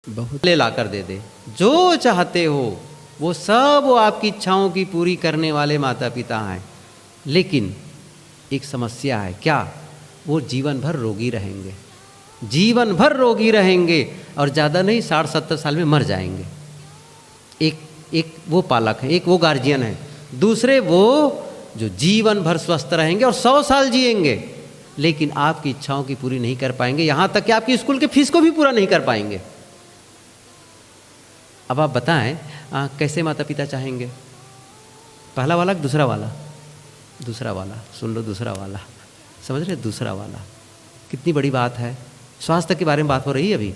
बहुत ले ला कर दे दे, जो चाहते हो वो सब वो आपकी इच्छाओं की पूरी करने वाले माता पिता हैं। लेकिन एक समस्या है, क्या? वो जीवन भर रोगी रहेंगे, जीवन भर रोगी रहेंगे और ज़्यादा नहीं 60-70 साल में मर जाएंगे। एक वो पालक है, एक वो गार्जियन है, दूसरे वो जो जीवन भर स्वस्थ रहेंगे और 100 साल जिएंगे, लेकिन आपकी इच्छाओं की पूरी नहीं कर पाएंगे, यहाँ तक कि आपकी स्कूल के फीस को भी पूरा नहीं कर पाएंगे। अब आप बताएं कैसे माता पिता चाहेंगे? पहला वाला कि दूसरा वाला? दूसरा वाला, सुन लो, दूसरा वाला, समझ रहे? दूसरा वाला। कितनी बड़ी बात है। स्वास्थ्य के बारे में बात हो रही है अभी।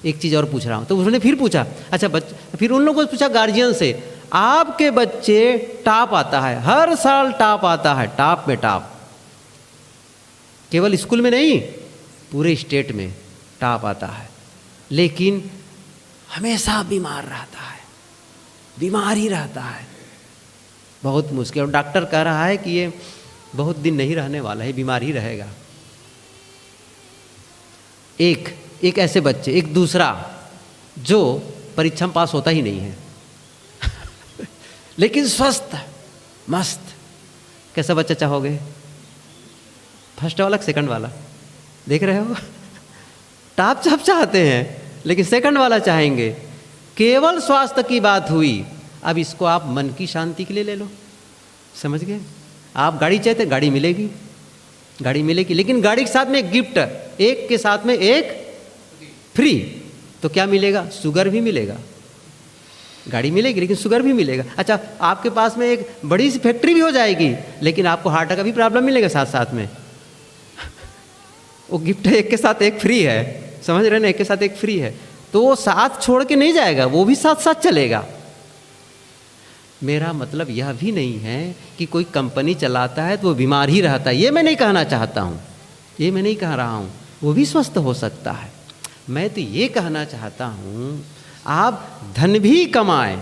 एक चीज़ और पूछ रहा हूँ। तो उसने फिर पूछा, अच्छा फिर उन लोगों को पूछा गार्जियन से, आपके बच्चे टॉप आता है, हर साल टॉप आता है, टॉप में टॉप, केवल स्कूल में नहीं पूरे स्टेट में टॉप आता है, लेकिन हमेशा बीमार रहता है, बीमार ही रहता है, बहुत मुश्किल। और डॉक्टर कह रहा है कि ये बहुत दिन नहीं रहने वाला है, बीमार ही रहेगा। एक ऐसे बच्चे, एक दूसरा जो परीक्षा में पास होता ही नहीं है लेकिन स्वस्थ मस्त, कैसा बच्चा चाहोगे? फर्स्ट वाला सेकंड वाला? देख रहे हो टॉप सब चाहते हैं लेकिन सेकंड वाला चाहेंगे। केवल स्वास्थ्य की बात हुई। अब इसको आप मन की शांति के लिए ले लो, समझ गए? आप गाड़ी चाहते, गाड़ी मिलेगी, गाड़ी मिलेगी, लेकिन गाड़ी के साथ में एक गिफ्ट, एक के साथ में एक फ्री। तो क्या मिलेगा? शुगर भी मिलेगा। गाड़ी मिलेगी लेकिन शुगर भी मिलेगा। अच्छा, आपके पास में एक बड़ी सी फैक्ट्री भी हो जाएगी, लेकिन आपको हार्ट का भी प्रॉब्लम मिलेगा साथ साथ में वो गिफ्ट है, एक के साथ एक फ्री है, समझ रहे ना? एक के साथ एक फ्री है, तो वो साथ छोड़ के नहीं जाएगा, वो भी साथ साथ चलेगा। मेरा मतलब यह भी नहीं है कि कोई कंपनी चलाता है तो वो बीमार ही रहता है, ये मैं नहीं कहना चाहता हूँ, ये मैं नहीं कह रहा हूँ, वो भी स्वस्थ हो सकता है। मैं तो ये कहना चाहता हूँ आप धन भी कमाएं,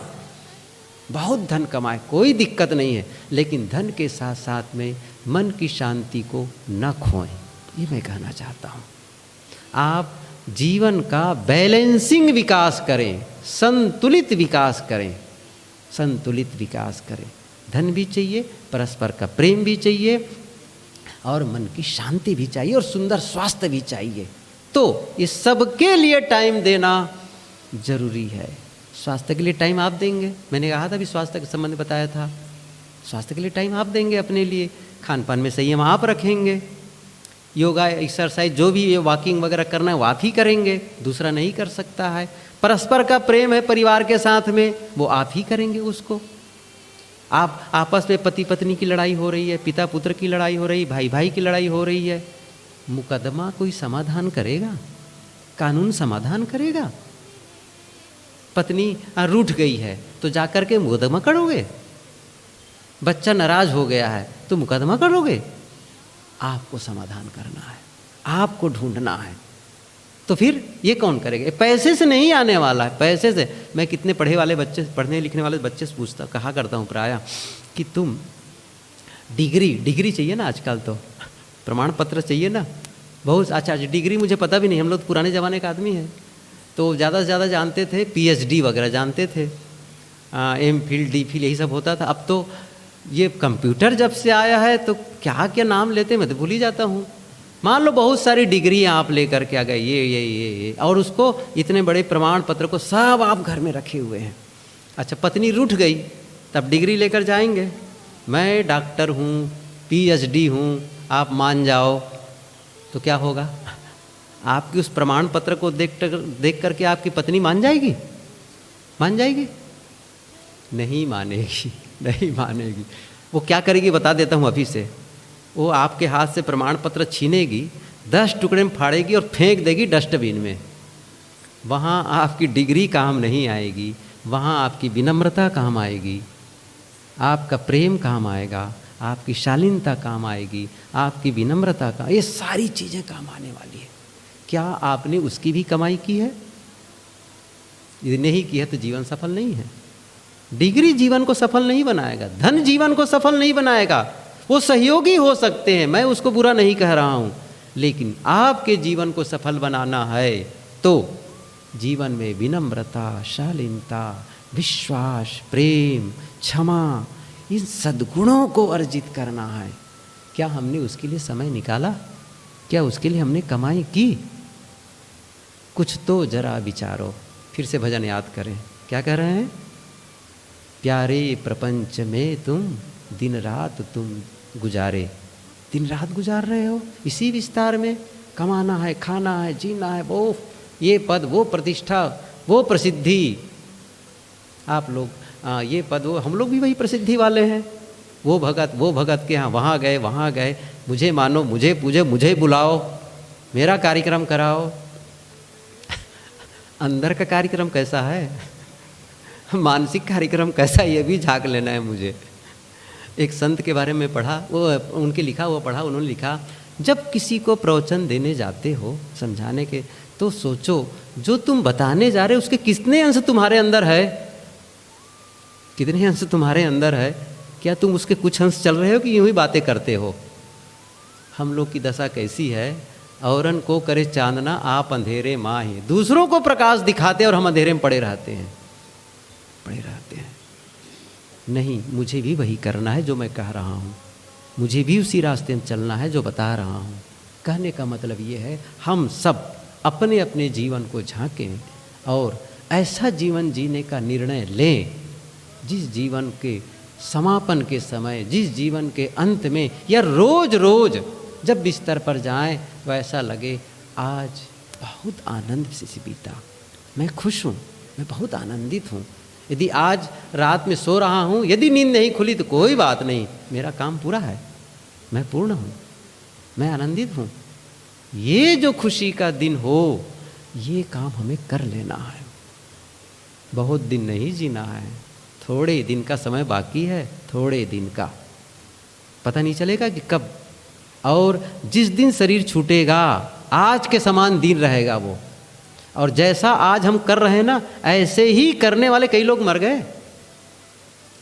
बहुत धन कमाएं, कोई दिक्कत नहीं है, लेकिन धन के साथ साथ में मन की शांति को न खोएं, ये मैं कहना चाहता हूँ। आप जीवन का बैलेंसिंग विकास करें, संतुलित विकास करें, संतुलित विकास करें। धन भी चाहिए, परस्पर का प्रेम भी चाहिए, और मन की शांति भी चाहिए, और सुंदर स्वास्थ्य भी चाहिए। तो ये सबके लिए टाइम देना जरूरी है। स्वास्थ्य के लिए टाइम आप देंगे, मैंने कहा था अभी स्वास्थ्य के संबंध में बताया था, स्वास्थ्य के लिए टाइम आप देंगे, अपने लिए खान पान में संयम आप रखेंगे, योगा एक्सरसाइज जो भी ये वॉकिंग वगैरह करना है वो आप ही करेंगे, दूसरा नहीं कर सकता है। परस्पर का प्रेम है परिवार के साथ में, वो आप ही करेंगे उसको। आप आपस में पति पत्नी की लड़ाई हो रही है, पिता पुत्र की लड़ाई हो रही, भाई भाई की लड़ाई हो रही है, मुकदमा कोई समाधान करेगा? कानून समाधान करेगा? पत्नी रूठ गई है तो जाकर के मुकदमा करोगे? बच्चा नाराज हो गया है तो मुकदमा करोगे? आपको समाधान करना है, आपको ढूंढना है। तो फिर ये कौन करेगा? पैसे से नहीं आने वाला है, पैसे से। मैं कितने पढ़ने लिखने वाले बच्चे से पूछता, कहा करता हूँ प्रायः कि तुम डिग्री चाहिए ना, आजकल तो प्रमाण पत्र चाहिए ना, बहुत अच्छा। डिग्री मुझे पता भी नहीं, हम लोग पुराने ज़माने का आदमी है, तो ज़्यादा से ज़्यादा जानते थे PhD वगैरह जानते थे, M.Phil D.Phil यही सब होता था। अब तो ये कंप्यूटर जब से आया है तो क्या क्या नाम लेते मैं तो भूल ही जाता हूँ। मान लो बहुत सारी डिग्री आप लेकर के आ गए, ये और उसको इतने बड़े प्रमाण पत्र को सब आप घर में रखे हुए हैं। अच्छा, पत्नी रूठ गई तब डिग्री लेकर जाएंगे, मैं डॉक्टर हूँ, PhD हूँ, आप मान जाओ, तो क्या होगा? आपकी उस प्रमाण पत्र को देख करके आपकी पत्नी मान जाएगी? मान जाएगी? नहीं मानेगी, नहीं मानेगी। वो क्या करेगी बता देता हूँ अभी से। वो आपके हाथ से प्रमाण पत्र छीनेगी, 10 टुकड़े में फाड़ेगी और फेंक देगी डस्टबिन में। वहाँ आपकी डिग्री काम नहीं आएगी, वहाँ आपकी विनम्रता काम आएगी, आपका प्रेम काम आएगा, आपकी शालीनता काम आएगी, आपकी विनम्रता का, ये सारी चीज़ें काम आने वाली है। क्या आपने उसकी भी कमाई की है? यदि नहीं की है तो जीवन सफल नहीं है। डिग्री जीवन को सफल नहीं बनाएगा, धन जीवन को सफल नहीं बनाएगा। वो सहयोगी हो सकते हैं, मैं उसको बुरा नहीं कह रहा हूँ, लेकिन आपके जीवन को सफल बनाना है तो जीवन में विनम्रता, शालीनता, विश्वास, प्रेम, क्षमा, इन सद्गुणों को अर्जित करना है। क्या हमने उसके लिए समय निकाला? क्या उसके लिए हमने कमाई की? कुछ तो जरा विचारो। फिर से भजन याद करें। क्या कह रहे हैं? प्यारे प्रपंच में तुम दिन रात तुम गुजारे। दिन रात गुजार रहे हो इसी विस्तार में। कमाना है, खाना है, जीना है, वो ये पद, वो प्रतिष्ठा, वो प्रसिद्धि। आप लोग ये पद, वो हम लोग भी वही प्रसिद्धि वाले हैं। वो भगत के यहाँ वहाँ गए, मुझे मानो, मुझे पूजे, मुझे बुलाओ, मेरा कार्यक्रम कराओ। अंदर का कार्यक्रम कैसा है, मानसिक कार्यक्रम कैसा है, ये भी झांक लेना है मुझे। एक संत के बारे में पढ़ा, वो उनके लिखा हुआ पढ़ा। उन्होंने लिखा, जब किसी को प्रवचन देने जाते हो, समझाने के, तो सोचो जो तुम बताने जा रहे हो उसके कितने अंश तुम्हारे अंदर है। कितने अंश तुम्हारे अंदर है? क्या तुम उसके कुछ अंश चल रहे हो कि यूं ही बातें करते हो? हम लोग की दशा कैसी है, औरन को करे चांदना आप अंधेरे माही। दूसरों को प्रकाश दिखाते और हम अंधेरे में पड़े रहते हैं। नहीं, मुझे भी वही करना है जो मैं कह रहा हूँ, मुझे भी उसी रास्ते में चलना है जो बता रहा हूँ। कहने का मतलब ये है, हम सब अपने अपने जीवन को झांकें और ऐसा जीवन जीने का निर्णय लें जिस जीवन के समापन के समय, जिस जीवन के अंत में, या रोज रोज जब बिस्तर पर जाएं तो ऐसा लगे आज बहुत आनंद से बीता, मैं खुश हूँ, मैं बहुत आनंदित हूँ। यदि आज रात में सो रहा हूँ, यदि नींद नहीं खुली तो कोई बात नहीं, मेरा काम पूरा है, मैं पूर्ण हूँ, मैं आनंदित हूँ। ये जो खुशी का दिन हो, ये काम हमें कर लेना है। बहुत दिन नहीं जीना है, थोड़े दिन का समय बाकी है, थोड़े दिन का, पता नहीं चलेगा कि कब। और जिस दिन शरीर छूटेगा, आज के समान दिन रहेगा वो। और जैसा आज हम कर रहे हैं ना, ऐसे ही करने वाले कई लोग मर गए।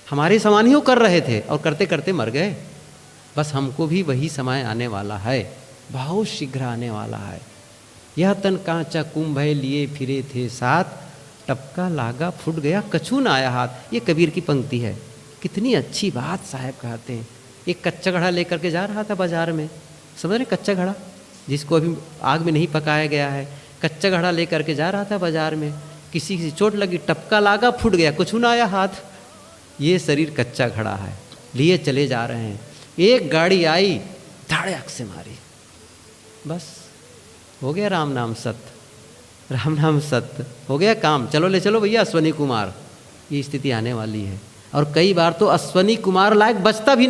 हमारे समान ही वो कर रहे थे और करते करते मर गए। बस हमको भी वही समय आने वाला है, बहुत शीघ्र आने वाला है। यह तन कांचा कुंभे लिए फिरे थे साथ, टपका लागा फूट गया कछू न आया हाथ। ये कबीर की पंक्ति है। कितनी अच्छी बात साहब कहते हैं। एक कच्चा घड़ा लेकर के जा रहा था बाजार में, समझ रहे, कच्चा घड़ा जिसको अभी आग में नहीं पकाया गया है, कच्चा घड़ा लेकर के जा रहा था बाजार में। किसी की चोट लगी, टपका लागा फूट गया, कुछ न आया हाथ। ये शरीर कच्चा घड़ा है, लिए चले जा रहे हैं। एक गाड़ी आई, धड़ाक से मारी, बस हो गया राम नाम सत्य, राम नाम सत्य, हो गया काम। चलो ले चलो भैया अश्वनी कुमार। ये स्थिति आने वाली है। और कई बार तो अश्वनी कुमार लायक बचता भी